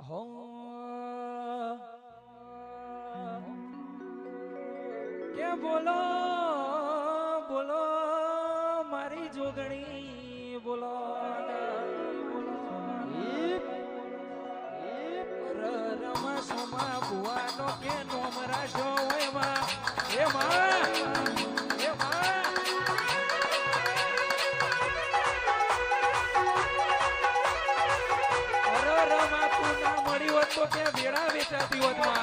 હો કે બોલો બોલો મારી જોગણી બોલો રમા સોમા ભુવાનો કે નોમ રાશો એમાં તો કે વેળા વેચાતી હોત માં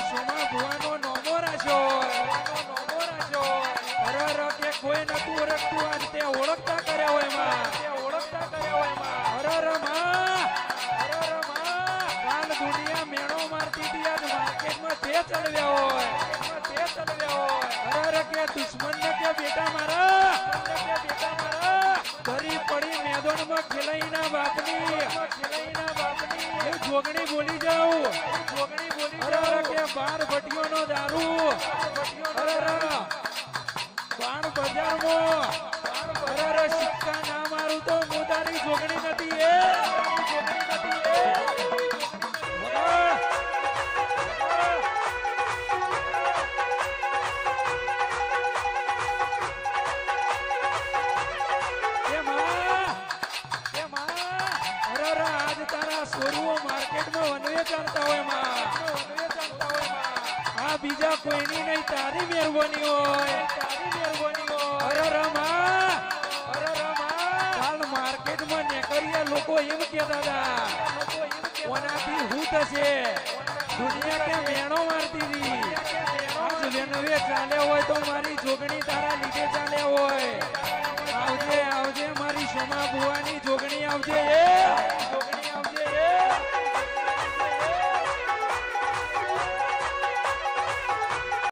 સોમા ભુવાનો નોમો રાખ્યો કે કોઈ નતું ઓળખતું આજ તે ઓળખતા કર્યા હોય માં કાલ દુનિયા મેણો મારતી હતી આજ માર્કેટમાં તે ચડવ્યા હોય કે દુશ્મન ને કે બેટા મારા ધરી પડી મેદાનમાં ખેલાઈના બાપની જોગણી બોલી જાઉં કે 12 ભટીઓનો દારૂ બાણ બજારમાં સિક્કા ના મારું તો મોદાની જોગણી નથી બીજા કોઈની નહીં તારી મહેરબાની હોય હાલ માર્કેટમાં નેકરિયા લોકો એમ કહેતા હતા કોનાથી હું થશે દુનિયા કે મેણો મારતી હતી આજ વેનવે ચાલ્યા હોય તો મારી જોગણી તારા લીધે ચાલ્યા હોય આવજે આવજે મારી સોમા ભુવાની જોગણી આવજે